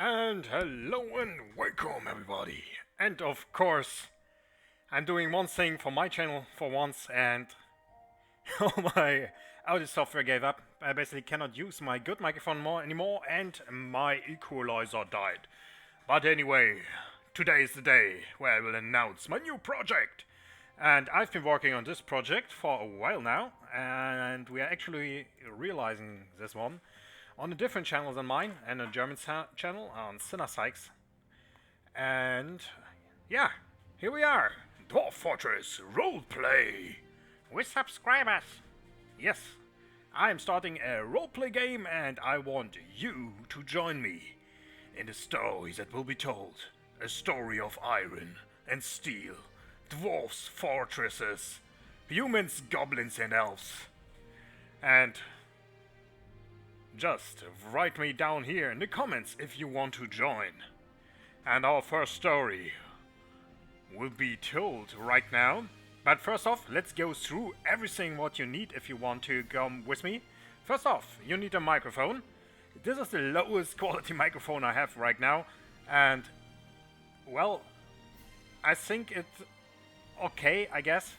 And hello and welcome everybody. And of course, I'm doing one thing for my channel for once and all my audio software gave up. I basically cannot use my good microphone anymore and my equalizer died. But anyway, today is the day where I will announce my new project. And I've been working on this project for a while now, and we are actually realizing this one on a different channel than mine, and a German channel on Sykes. And yeah, here we are, Dwarf Fortress Roleplay with subscribers. Yes, I am starting a roleplay game, and I want you to join me in the stories that will be told. A story of iron and steel, dwarfs, fortresses, humans, goblins, and elves. And just write me down here in the comments if you want to join. And our first story will be told right now. But first off, let's go through everything what you need if you want to come with me. First off, you need a microphone. This is the lowest quality microphone I have right now. And, well, I think it's okay, I guess.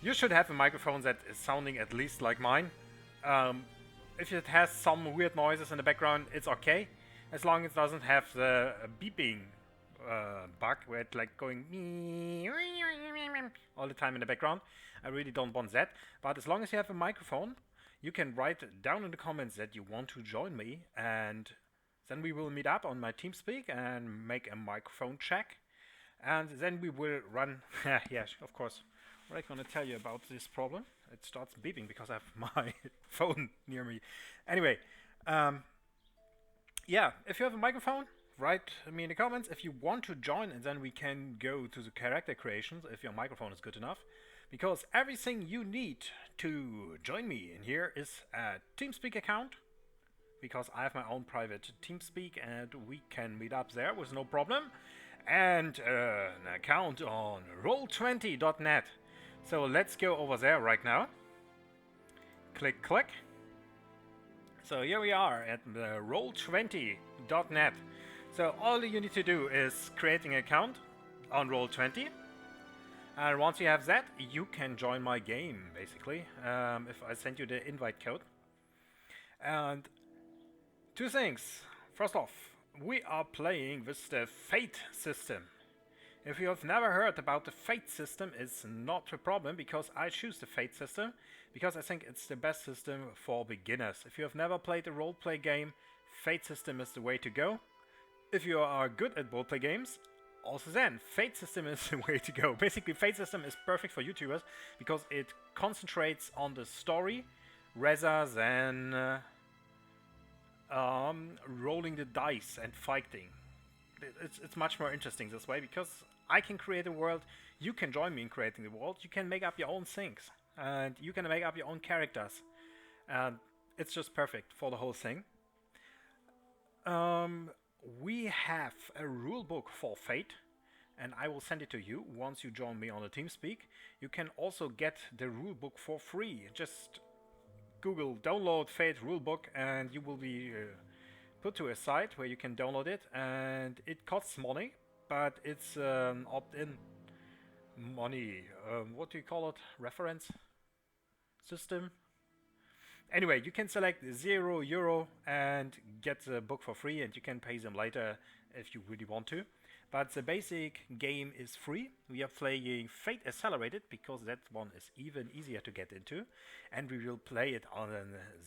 You should have a microphone that is sounding at least like mine. If it has some weird noises in the background, it's okay. As long as it doesn't have the beeping bug where it's like going all the time in the background. I really don't want that. But as long as you have a microphone, you can write down in the comments that you want to join me, and then we will meet up on my TeamSpeak and make a microphone check. And then we will run... yes, of course. What I'm going to tell you about this problem. It starts beeping because I have my phone near me. Anyway, yeah, if you have a microphone, write me in the comments if you want to join, and then we can go to the character creations if your microphone is good enough. Because everything you need to join me in here is a TeamSpeak account, because I have my own private TeamSpeak and we can meet up there with no problem, and an account on roll20.net. So let's go over there right now. Click, click. So here we are at the roll20.net. So all you need to do is create an account on Roll20. And once you have that, you can join my game, basically. If I send you the invite code. And two things. First off, we are playing with the Fate system. If you have never heard about the Fate system, it's not a problem, because I choose the Fate system because I think it's the best system for beginners. If you have never played a roleplay game, Fate system is the way to go. If you are good at roleplay games, also then, Fate system is the way to go. Basically, Fate system is perfect for YouTubers because it concentrates on the story rather than rolling the dice and fighting. It's much more interesting this way, because I can create a world, you can join me in creating the world, you can make up your own things, and you can make up your own characters, and it's just perfect for the whole thing. We have a rulebook for Fate, and I will send it to you once you join me on the TeamSpeak. You can also get the rulebook for free. Just Google download Fate rulebook and you will be put to a site where you can download it, and it costs money, but it's opt-in money. What do you call it? Reference system? Anyway, you can select €0 and get the book for free, and you can pay them later if you really want to. But the basic game is free. We are playing Fate Accelerated because that one is even easier to get into. And we will play it on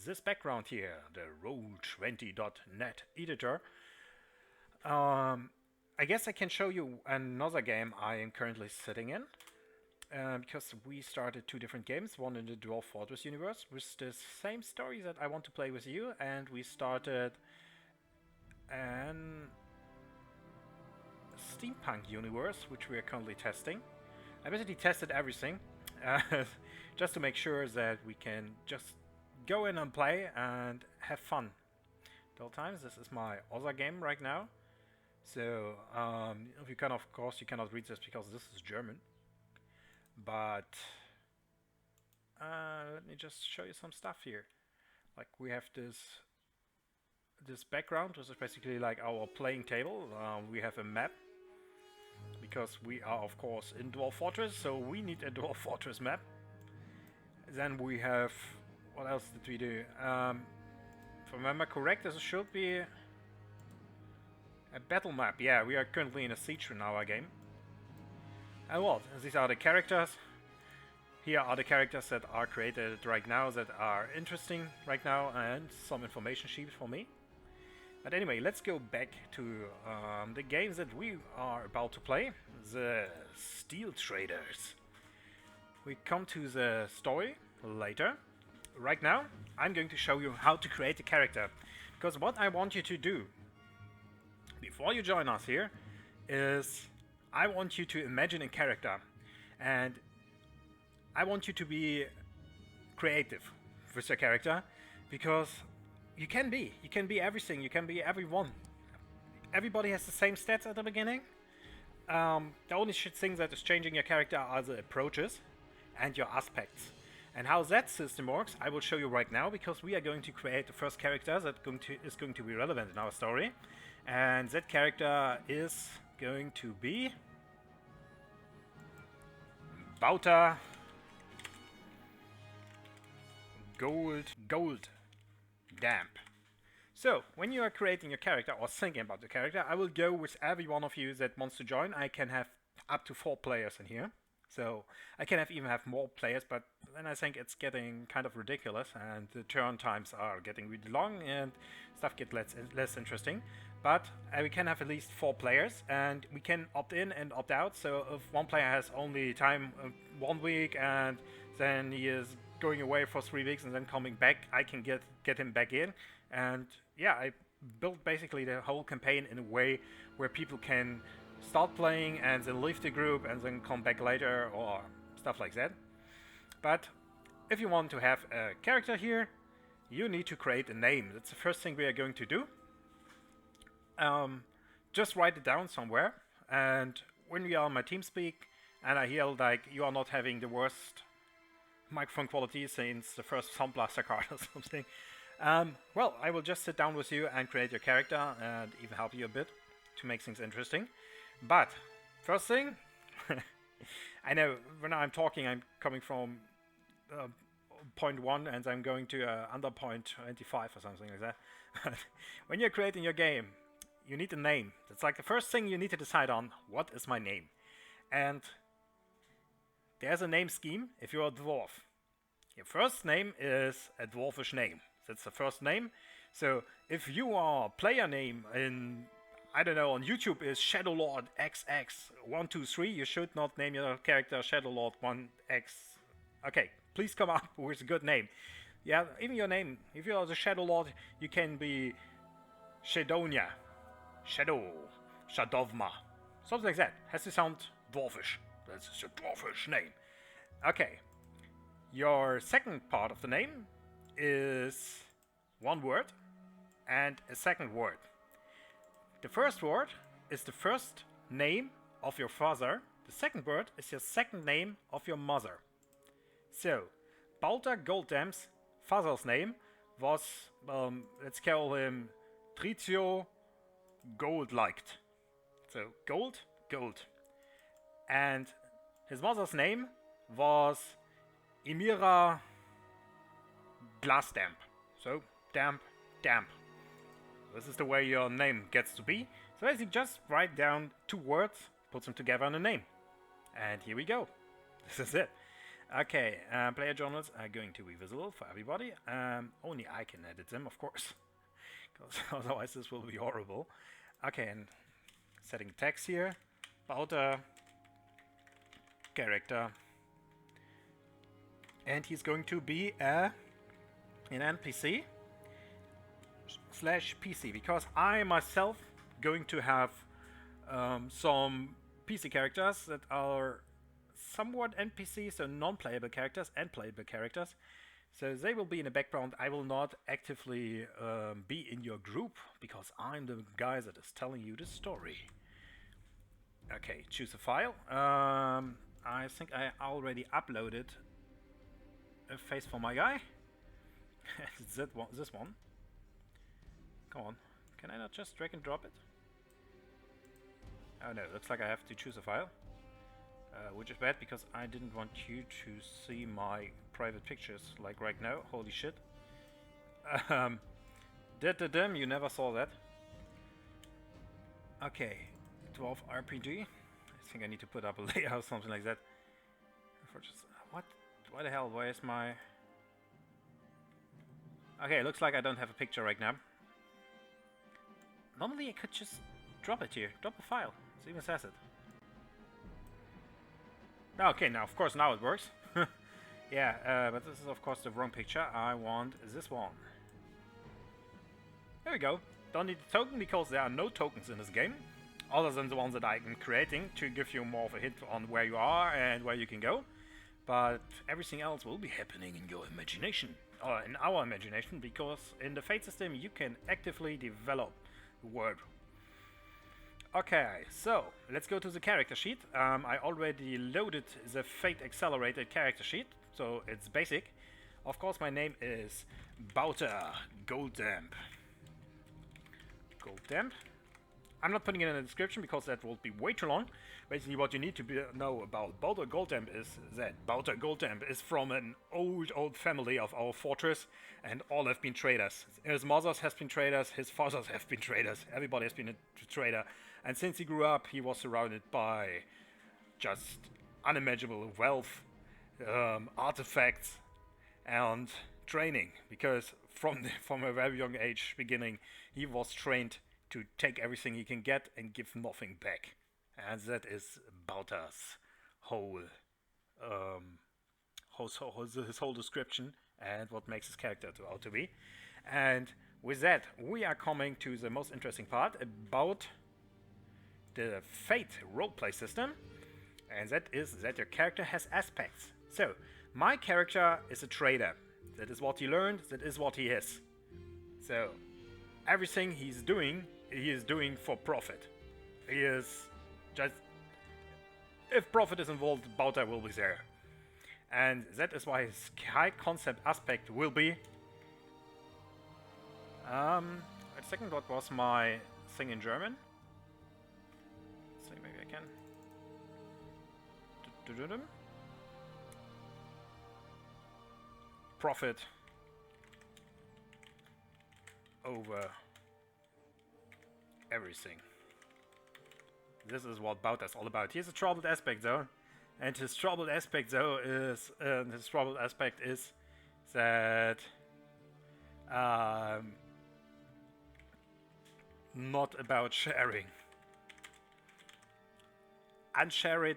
this background here, the roll20.net editor. I guess I can show you another game I am currently sitting in. Because we started two different games, one in the Dwarf Fortress universe with the same story that I want to play with you, and we started an steampunk universe, which we are currently testing. I basically tested everything just to make sure that we can just go in and play and have fun. The whole time. This is my other game right now. So you can, of course, you cannot read this because this is German. But let me just show you some stuff here. Like, we have this this background, which is basically like our playing table. We have a map because we are of course in Dwarf Fortress, so we need a Dwarf Fortress map. Then we have, what else did we do? If I remember correct, this should be a battle map. Yeah, we are currently in a siege in our game. And what? These are the characters. Here are the characters that are created right now that are interesting right now, and some information sheets for me. But anyway, let's go back to the games that we are about to play. The Steel Traders. We come to the story later. Right now, I'm going to show you how to create a character. Because what I want you to do before you join us here is I want you to imagine a character. And I want you to be creative with your character, because you can be everything, you can be everyone. Everybody has the same stats at the beginning. The only thing that is changing your character are the approaches and your aspects. And how that system works, I will show you right now, because we are going to create the first character that is going to be relevant in our story. And that character is going to be Bauta Gold Damp. So, when you are creating your character or thinking about the character, I will go with every one of you that wants to join. I can have up to 4 players in here. So, I can even have more players, but then I think it's getting kind of ridiculous, and the turn times are getting really long, and stuff gets less interesting. But we can have at least 4 players, and we can opt in and opt out. So, if one player has only time 1 week, and then he is going away for 3 weeks and then coming back, I can get him back in. And yeah, I built basically the whole campaign in a way where people can start playing and then leave the group and then come back later or stuff like that. But if you want to have a character here, you need to create a name. That's the first thing we are going to do. Just write it down somewhere, and when we are on my TeamSpeak and I hear like you are not having the worst microphone quality since the first Sound Blaster card or something, well, I will just sit down with you and create your character and even help you a bit to make things interesting. But first thing, I know when I'm talking I'm coming from point 1 and I'm going to under point 25 or something like that. But when you're creating your game, you need a name. That's like the first thing you need to decide on. What is my name? And there's a name scheme if you're a dwarf. Your first name is a dwarfish name. That's the first name. So if your player name in, I don't know, on YouTube is Shadowlord XX123, you should not name your character Shadowlord 1X. Okay, please come up with a good name. Yeah, even your name, if you are the Shadowlord, you can be Shadonia, Shadovma, something like that. Has to sound dwarfish. That's a dwarfish name. Okay, your second part of the name is one word and a second word. The first word is the first name of your father. The second word is your second name of your mother. So, Balta Goldamp's father's name was, let's call him Trizio Goldlight. So, gold. And his mother's name was Emira Glassdamp. So, damp. This is the way your name gets to be. So basically just write down 2 words, put them together in a name. And here we go. This is it. Okay, player journals are going to be visible for everybody. Only I can edit them, of course. Because otherwise this will be horrible. Okay, and setting text here. About a character. And he's going to be an NPC / PC, because I myself going to have some PC characters that are somewhat NPCs, so non-playable characters and playable characters. So they will be in the background. I will not actively be in your group, because I'm the guy that is telling you the story. Okay, choose a file. I think I already uploaded a face for my guy. This one. Come on. Can I not just drag and drop it? Oh no, looks like I have to choose a file. Which is bad because I didn't want you to see my private pictures like right now. Holy shit. You never saw that. Okay, Dwarf RPG. I think I need to put up a layer or something like that. What? Why the hell? Where is my... Okay, looks like I don't have a picture right now. Normally I could just drop it here. Drop a file. It even says it. Okay, now of course now it works. Yeah, but this is of course the wrong picture. I want this one. There we go. Don't need the token because there are no tokens in this game, other than the ones that I'm creating to give you more of a hint on where you are and where you can go. But everything else will be happening in your imagination, or in our imagination, because in the Fate system you can actively develop the world. Okay, so let's go to the character sheet. I already loaded the Fate Accelerated character sheet, so it's basic. Of course, my name is Bouter Golddamp. Golddamp. I'm not putting it in the description because that will be way too long. Basically, what you need to know about Bouter Golddamp is that Bouter Golddamp is from an old family of our fortress, and all have been traders. His mothers have been traders, his fathers have been traders, everybody has been a trader. And since he grew up, he was surrounded by just unimaginable wealth, artifacts, and training. Because from a very young age beginning, he was trained to take everything he can get and give nothing back. And that is Bouter's whole his whole description and what makes his character out to be. And with that, we are coming to the most interesting part about the Fate roleplay system, and that is that your character has aspects. So, my character is a trader. That is what he learned, that is what he is. So, everything he is doing for profit. He is just... If profit is involved, Bouter will be there. And that is why his high concept aspect will be... a second, what was my thing in German? Maybe I can. Profit over everything. This is what Bouter's all about. He has a troubled aspect though, and his troubled aspect though is that not about sharing. Unsharing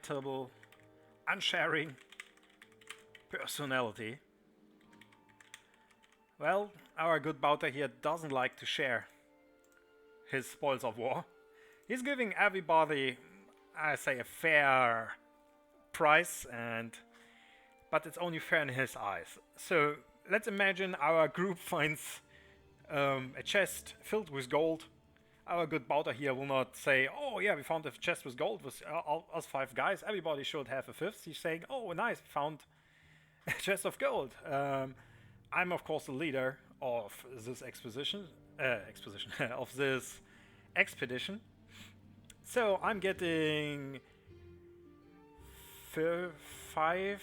personality. Well, our good Bouter here doesn't like to share his spoils of war. He's giving everybody, I say, a fair price, but it's only fair in his eyes. So let's imagine our group finds a chest filled with gold. Our good Bouter here will not say, oh yeah, we found a chest with gold with us 5 guys, everybody should have a 5th. He's saying, oh nice, we found a chest of gold. I'm of course the leader of this of this expedition. So I'm getting 5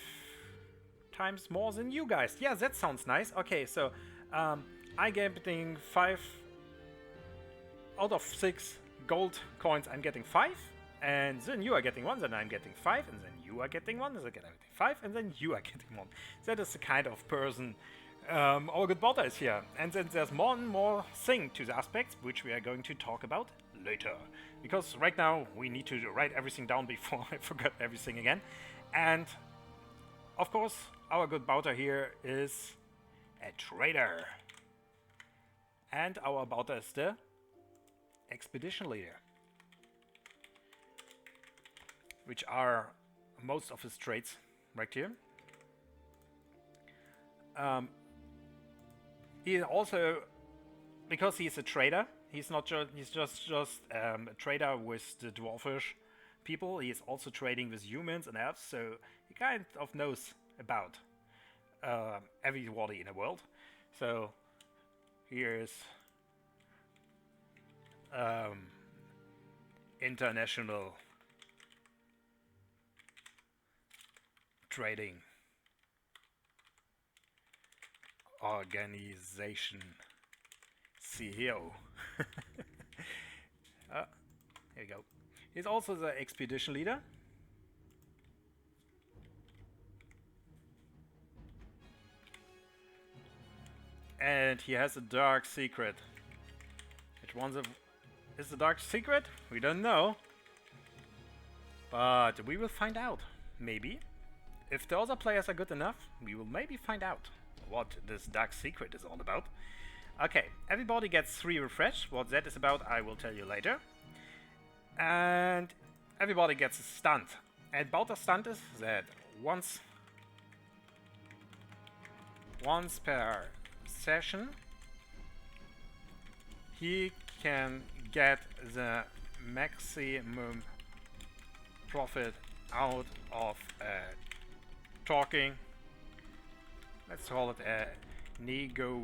times more than you guys. Yeah, that sounds nice. Okay, so I'm getting 5 out of 6 gold coins. I'm getting 5, and then you are getting 1, then I'm getting 5, and then you are getting 1, then I'm getting 5, and then you are getting 1. That is the kind of person our good Bouter is here. And then there's more and more thing to the aspects, which we are going to talk about later. Because right now we need to write everything down before I forget everything again. And of course, our good Bouter here is a trader. And our Bouter is the expedition leader, which are most of his traits right here. He also, because he's a trader, he's just a trader with the Dwarf-Elvish people. He is also trading with humans and elves, so he kind of knows about everybody in the world. So here's international trading organization CEO. Here we go. He's also the expedition leader. And he has a dark secret. Which one's is the dark secret? We don't know. But we will find out. Maybe. If the other players are good enough, we will maybe find out what this dark secret is all about. Okay, everybody gets 3 refresh. What that is about, I will tell you later. And everybody gets a stunt. And about a stunt is that once per session, he can get the maximum profit out of talking. Let's call it a negotiating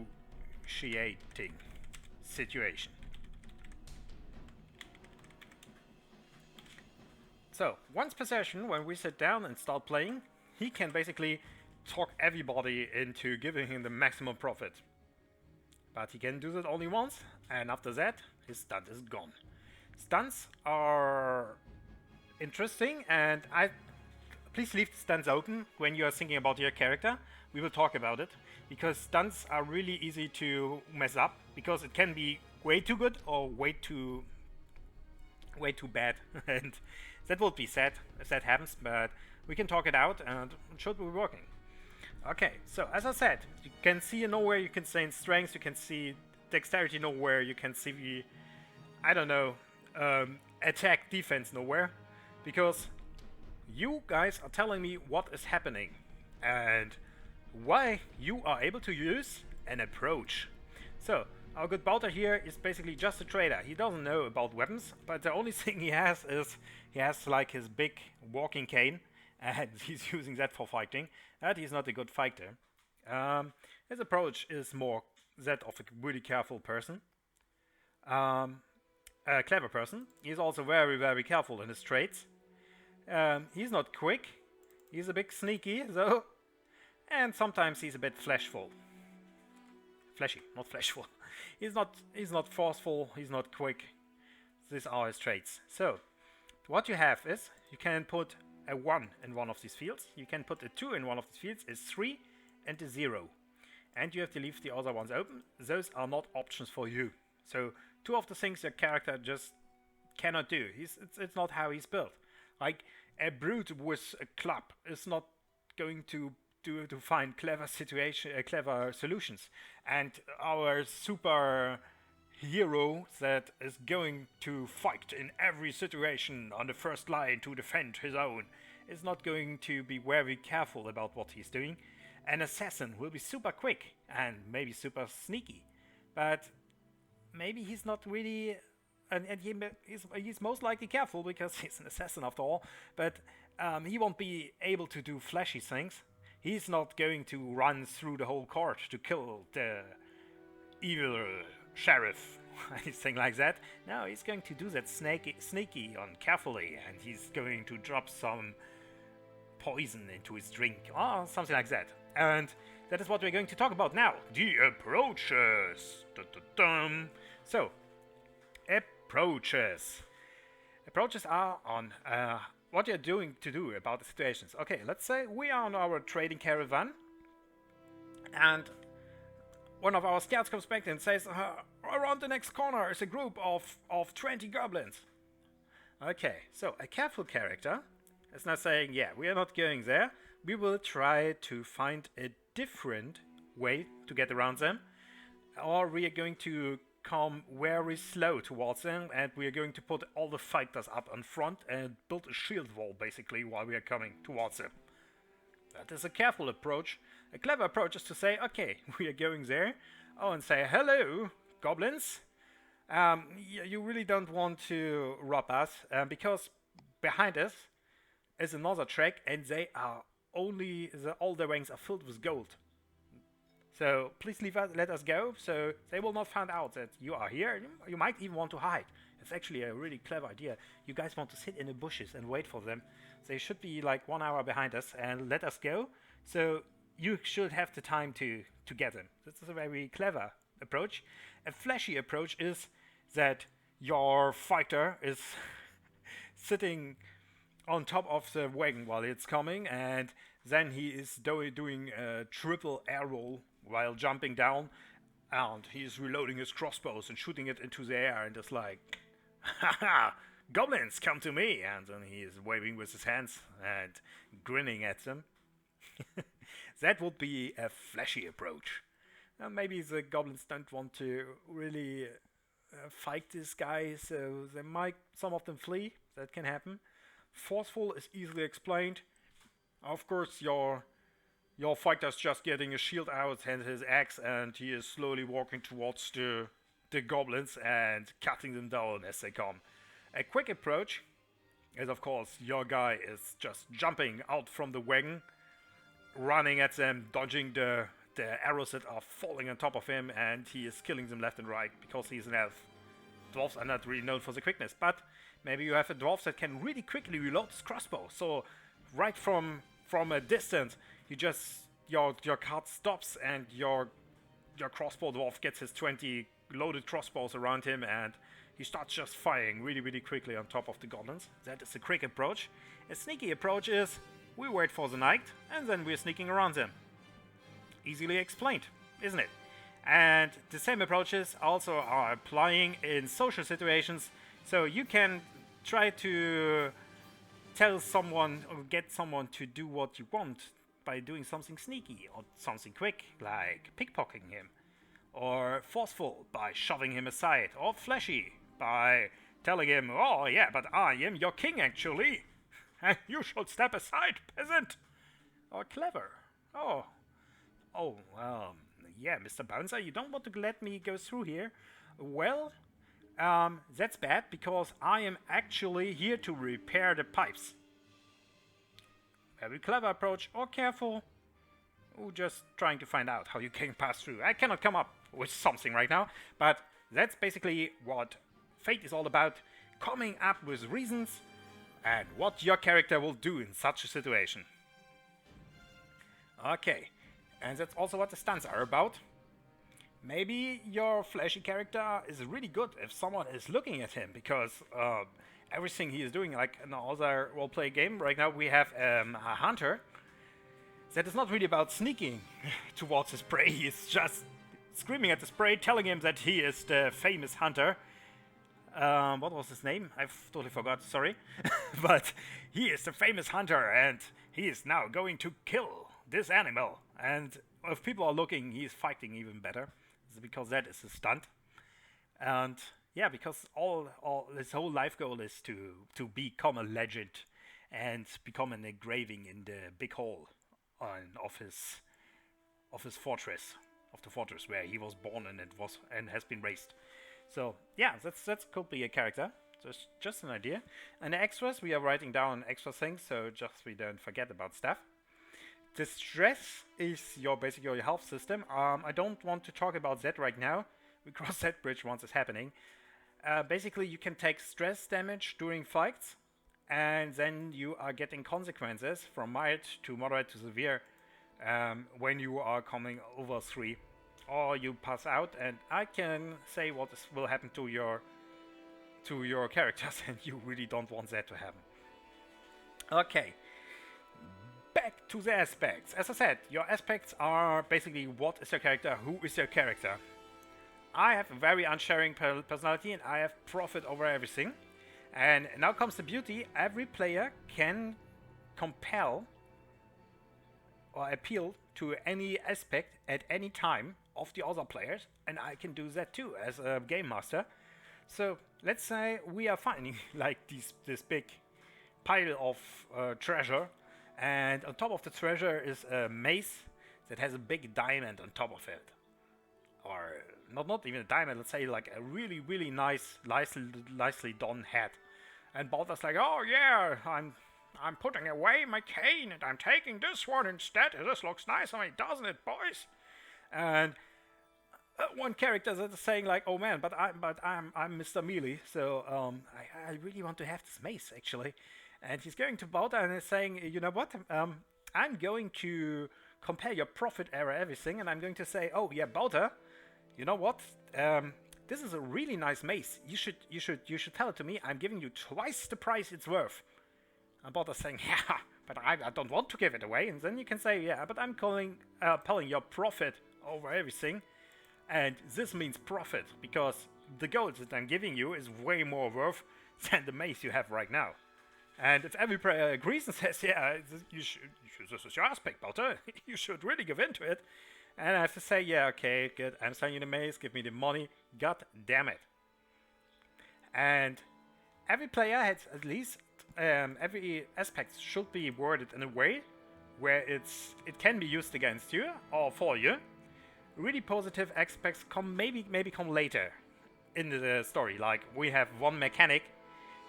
situation. So, once per session, when we sit down and start playing, he can basically talk everybody into giving him the maximum profit. But he can do that only once, and after that, his stunt is gone. Stunts are interesting, and please leave the stunts open when you are thinking about your character. We will talk about it, because stunts are really easy to mess up, because it can be way too good or way too bad, and that would be sad if that happens, but we can talk it out, and it should be working. Okay, so as I said, you can see nowhere, you can see in strengths, you can see dexterity nowhere, you can see, I don't know, attack, defense nowhere, because you guys are telling me what is happening and why you are able to use an approach. So, our good Bouter here is basically just a trader. He doesn't know about weapons, but the only thing he has is he has like his big walking cane, and he's using that for fighting. And he's not a good fighter. His approach is more that of a really careful person. A clever person. He's also very, very careful in his trades. He's not quick. He's a bit sneaky, though. And sometimes he's a bit flashful. Fleshy, not flashful. He's not forceful, he's not quick. These are his traits. So, what you have is, you can put a 1 in one of these fields, you can put a 2 in one of these fields, is 3 and a 0. And you have to leave the other ones open. Those are not options for you. So, 2 of the things your character just cannot do. It's not how he's built. Like, a brute with a club is not going to find clever solutions, and our super hero that is going to fight in every situation on the first line to defend his own is not going to be very careful about what he's doing. An assassin will be super quick and maybe super sneaky, but maybe he's not really, and he's most likely careful because he's an assassin after all, but he won't be able to do flashy things. He's not going to run through the whole court to kill the evil sheriff, anything like that. No, he's going to do that sneaky and carefully, and he's going to drop some poison into his drink, or something like that. And that is what we're going to talk about now. The approaches. Dun-dun-dun. So, approaches. Approaches are on what you're doing to do about the situations. Okay, let's say we are on our trading caravan, and one of our scouts comes back and says, around the next corner is a group of 20 goblins. Okay, so a careful character is not saying, yeah, we are not going there. We will try to find a different way to get around them, or we are going to come very slow towards them, and we are going to put all the fighters up in front and build a shield wall basically while we are coming towards them. That is a careful approach. A clever approach is to say, okay, we are going there, and say, hello, goblins. You really don't want to rob us, because behind us is another track, and they are all the ranks are filled with gold. So please let us go, so they will not find out that you are here. You might even want to hide. It's actually a really clever idea. You guys want to sit in the bushes and wait for them. They should be like 1 hour behind us and let us go. So you should have the time to get them. This is a very clever approach. A flashy approach is that your fighter is sitting on top of the wagon while it's coming, and then he is doing a triple air roll while jumping down, and he's reloading his crossbows and shooting it into the air, and it's like, haha, goblins, come to me! And then he is waving with his hands and grinning at them. That would be a flashy approach. Maybe the goblins don't want to really fight this guy, so they might, some of them flee. That can happen. Forceful is easily explained. Of course, your fighter's just getting his shield out and his axe, and he is slowly walking towards the goblins and cutting them down as they come. A quick approach is, of course, your guy is just jumping out from the wagon, running at them, dodging the arrows that are falling on top of him, and he is killing them left and right because he's an elf. Dwarves are not really known for the quickness, but maybe you have a dwarf that can really quickly reload his crossbow. So right from a distance, you just your cart stops and your crossbow dwarf gets his 20 loaded crossbows around him, and he starts just firing really, really quickly on top of the goblins. That is a quick approach. A sneaky approach is we wait for the night and then we're sneaking around them. Easily explained, isn't it? And the same approaches also are applying in social situations. So you can try to tell someone or get someone to do what you want by doing something sneaky or something quick, like pickpocketing him, or forceful by shoving him aside, or flashy by telling him, oh yeah, but I am your king actually, and you should step aside, peasant. Or clever. Yeah, Mr. Bouncer, you don't want to let me go through here. Well, that's bad, because I am actually here to repair the pipes. Very clever approach, or careful, or just trying to find out how you can pass through. I cannot come up with something right now, but that's basically what Fate is all about, coming up with reasons and what your character will do in such a situation. Okay, and that's also what the stunts are about. Maybe your flashy character is really good if someone is looking at him, because everything he is doing, like in another roleplay game, right now we have a hunter that is not really about sneaking towards his prey. He's just screaming at his prey, telling him that he is the famous hunter. What was his name? I've totally forgot, sorry. But he is the famous hunter, and he is now going to kill this animal. And if people are looking, he is fighting even better, because that is a stunt. And yeah, because all his whole life goal is to become a legend and become an engraving in the big hall of his fortress, of the fortress where he was born and has been raised. So yeah, that could be a character. Just an idea. And the extras, we are writing down extra things, so just we don't forget about stuff. The stress is basically your health system. I don't want to talk about that right now. We cross that bridge once it's happening. Basically, you can take stress damage during fights, and then you are getting consequences from mild to moderate to severe when you are coming over 3. Or you pass out, and I can say what will happen to your characters, and you really don't want that to happen. Okay. Back to the aspects. As I said, your aspects are basically what is your character, who is your character. I have a very unsharing personality, and I have profit over everything. And now comes the beauty. Every player can compel or appeal to any aspect at any time of the other players, and I can do that too as a game master. So let's say we are finding like this big pile of treasure, and on top of the treasure is a mace that has a big diamond on top of it, or not even a diamond, let's say like a really, really nicely done hat. And Balthur's like, oh yeah, I'm putting away my cane and I'm taking this one instead. This looks nice on me, doesn't it, boys? And one character is saying like, "Oh man, but I'm Mr. Mealy, so I really want to have this mace actually." And he's going to Balta and is saying, "You know what? I'm going to compare your profit area, everything, and I'm going to say, oh yeah, Balta, you know what? This is a really nice mace. You should tell it to me. I'm giving you twice the price it's worth." And Balta's saying, "Yeah, but I don't want to give it away." And then you can say, "Yeah, but I'm pulling your profit over everything." And this means profit, because the gold that I'm giving you is way more worth than the mace you have right now. And if every player agrees and says, "Yeah, this is your aspect, Balta, you should really give in to it," and I have to say, "Yeah, okay, good, I'm selling you the mace, give me the money, god damn it." And every player has at least, every aspect should be worded in a way where it can be used against you or for you. Really positive aspects maybe come later in the story. Like, we have one mechanic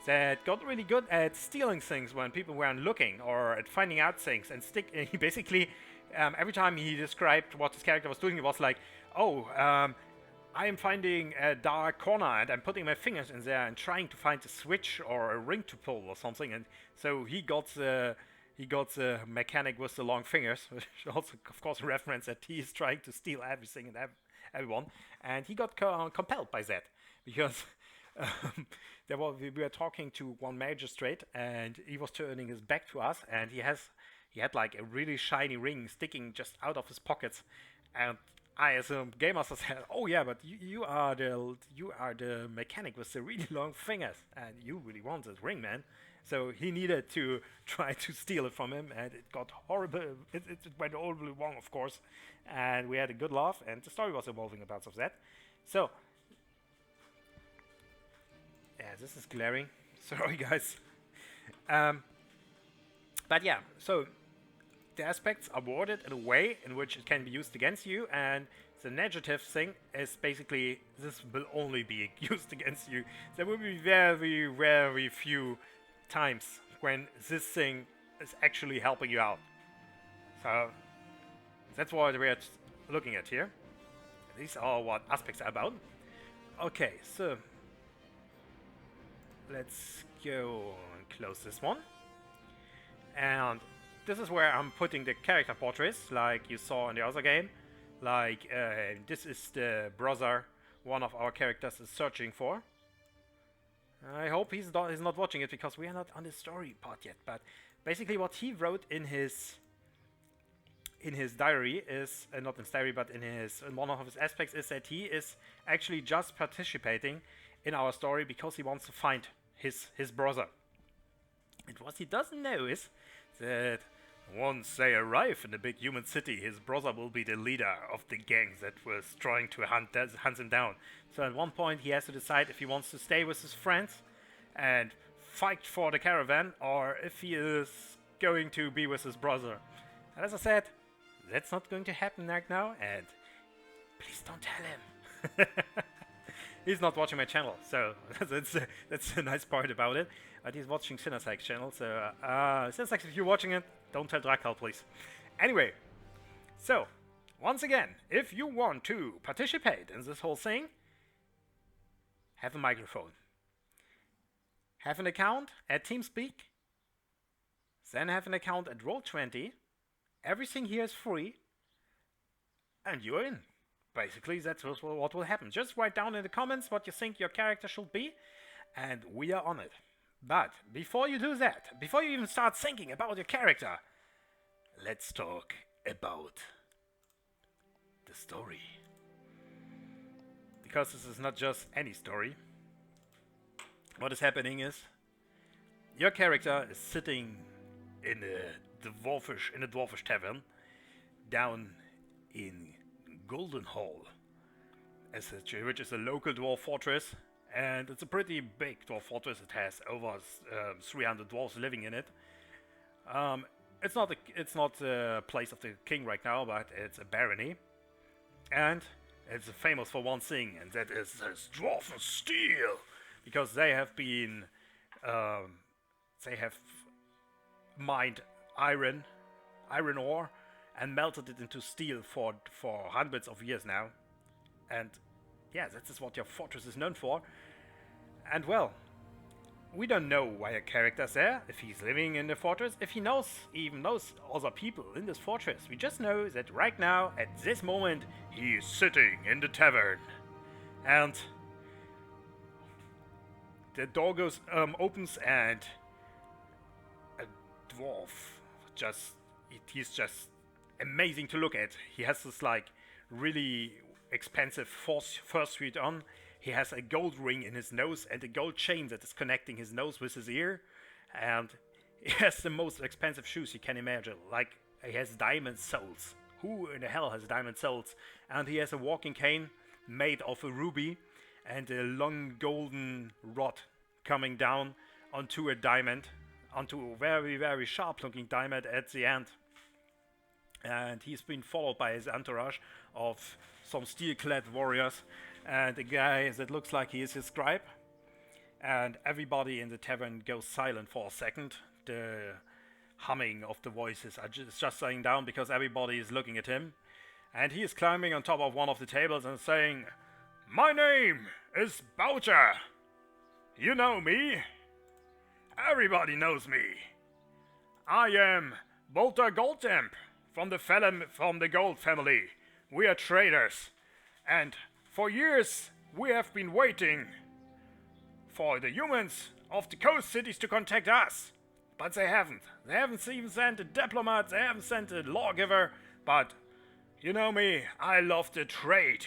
that got really good at stealing things when people weren't looking, or at finding out things and he basically, every time he described what his character was doing, he was like, "Oh, I am finding a dark corner and I'm putting my fingers in there and trying to find a switch or a ring to pull or something." And so he got the mechanic with the long fingers, which also, of course, a reference that he is trying to steal everything and everyone. And he got compelled by that, because we were talking to one magistrate, and he was turning his back to us, and he had like a really shiny ring sticking just out of his pockets. And I, as a game master, said, "Oh yeah, but you are the mechanic with the really long fingers, and you really want this ring, man." So he needed to try to steal it from him, and it got horrible. It went horribly wrong, of course, and we had a good laugh, and the story was evolving about of that. So, yeah, this is glaring. Sorry, guys. But yeah, so the aspects are worded in a way in which it can be used against you, and the negative thing is basically this will only be used against you. There will be very, very few times when this thing is actually helping you out. So that's what we're looking at here. These are what aspects are about. Okay, so let's go and close this one. And this is where I'm putting the character portraits, like you saw in the other game. Like, this is the brother one of our characters is searching for. I hope he's not watching it, because we are not on the story part yet. But basically, what he wrote in his diary is not in his diary, but in one of his aspects, is that he is actually just participating in our story because he wants to find his brother. And what he doesn't know is that once they arrive in the big human city, his brother will be the leader of the gang that was trying to hunt him down. So at one point he has to decide if he wants to stay with his friends and fight for the caravan, or if he is going to be with his brother. And as I said, that's not going to happen right now, and please don't tell him. He's not watching my channel, so that's a nice part about it. But he's watching Sinnersack's channel, so Sinnersack, if you're watching it, don't tell Drakal, please. Anyway, so once again, if you want to participate in this whole thing, have a microphone, have an account at TeamSpeak, then have an account at Roll20. Everything here is free, and you're in. Basically, that's what will happen. Just write down in the comments what you think your character should be, and we are on it. But before you do that, before you even start thinking about your character, let's talk about the story. Because this is not just any story. What is happening is your character is sitting in a Dwarfish tavern down in Golden Hall, which is a local dwarf fortress, and it's a pretty big dwarf fortress. It has over 300 dwarves living in it. It's not a place of the king right now, but it's a barony, and it's famous for one thing, and that is this dwarf of steel, because they have mined iron ore, and melted it into steel for hundreds of years now. And yeah, that is what your fortress is known for. And well, we don't know why a character's there, if he's living in the fortress, if he even knows other people in this fortress. We just know that right now, at this moment, he is sitting in the tavern. And the door opens, and a dwarf he's just amazing to look at. He has this like really expensive fur suit on. He has a gold ring in his nose and a gold chain that is connecting his nose with his ear. And he has the most expensive shoes you can imagine. Like, he has diamond soles. Who in the hell has diamond soles? And he has a walking cane made of a ruby and a long golden rod coming down onto a diamond, onto a very, very sharp looking diamond at the end. And he's been followed by his entourage of some steel-clad warriors and a guy that looks like he is his scribe. And everybody in the tavern goes silent for a second. The humming of the voices are just dying down because everybody is looking at him. And he is climbing on top of one of the tables and saying, "My name is Boucher. You know me. Everybody knows me. I am Bolter Goldtemp from the Gold family. We are traders, and for years we have been waiting for the humans of the coast cities to contact us, but they haven't. They haven't even sent a diplomat, they haven't sent a lawgiver, but you know me, I love the trade,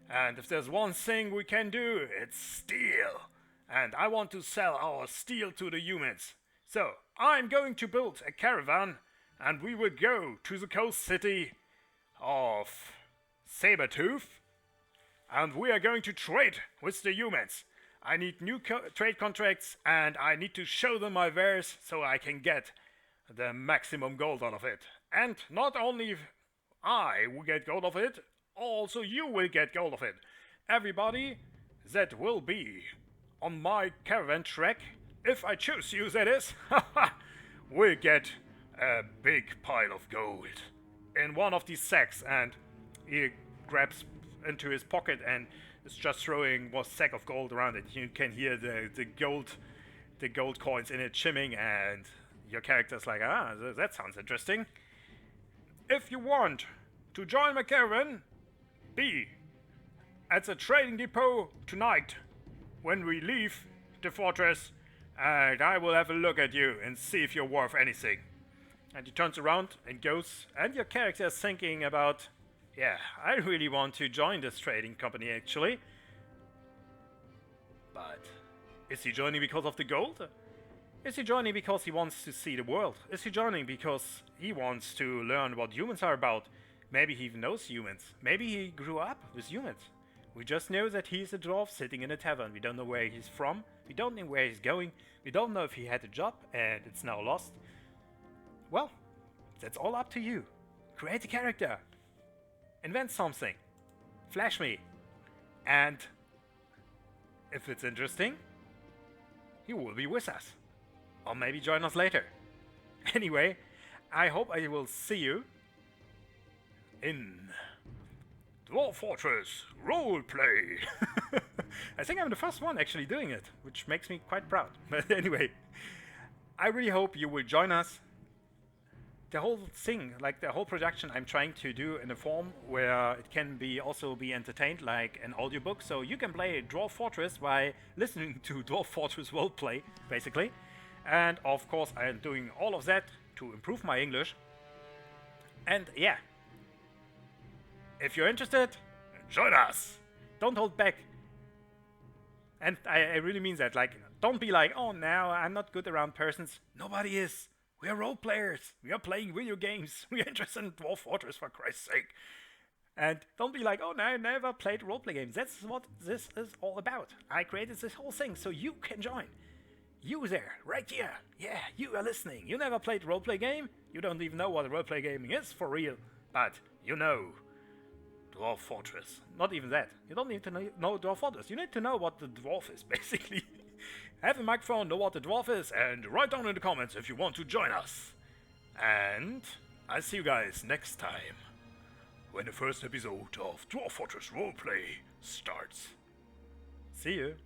and if there's one thing we can do, it's steel, and I want to sell our steel to the humans. So, I'm going to build a caravan, and we will go to the coast city of Sabertooth, and we are going to trade with the humans. I need new trade contracts, and I need to show them my wares so I can get the maximum gold out of it. And not only I will get gold of it, also you will get gold of it. Everybody that will be on my caravan trek, if I choose you, that is, will get a big pile of gold in one of these sacks. And he grabs into his pocket and is just throwing one sack of gold around it. You can hear the gold coins in it shimming, and your character's like, that sounds interesting. If you want to join my caravan, be at the trading depot tonight when we leave the fortress, and I will have a look at you and see if you're worth anything. And he turns around and goes, and your character is thinking about, yeah, I really want to join this trading company actually. But is he joining because of the gold? Is he joining because he wants to see the world? Is he joining because he wants to learn what humans are about? Maybe he even knows humans. Maybe he grew up with humans. We just know that he's a dwarf sitting in a tavern. We don't know where he's from. We don't know where he's going. We don't know if he had a job and it's now lost. Well, that's all up to you. Create a character. Invent something. Flash me. And if it's interesting, he will be with us. Or maybe join us later. Anyway, I hope I will see you in Dwarf Fortress Roleplay. I think I'm the first one actually doing it, which makes me quite proud. But anyway, I really hope you will join us. The whole thing, like the whole production, I'm trying to do in a form where it can also be entertained like an audiobook. So you can play Dwarf Fortress by listening to Dwarf Fortress Roleplay, basically. And of course, I am doing all of that to improve my English. And yeah, if you're interested, join us. Don't hold back. And I really mean that. Like, don't be like, oh, now I'm not good around persons. Nobody is. We are role players. We are playing video games. We are interested in Dwarf Fortress, for Christ's sake. And don't be like, oh, no, I never played roleplay games. That's what this is all about. I created this whole thing so you can join. You there, right here. Yeah, you are listening. You never played a roleplay game. You don't even know what a roleplay gaming is for real. But you know Dwarf Fortress. Not even that. You don't need to know Dwarf Fortress. You need to know what the dwarf is, basically. Have a microphone, know what the dwarf is, and write down in the comments if you want to join us. And I'll see you guys next time when the first episode of Dwarf Fortress Roleplay starts. See you.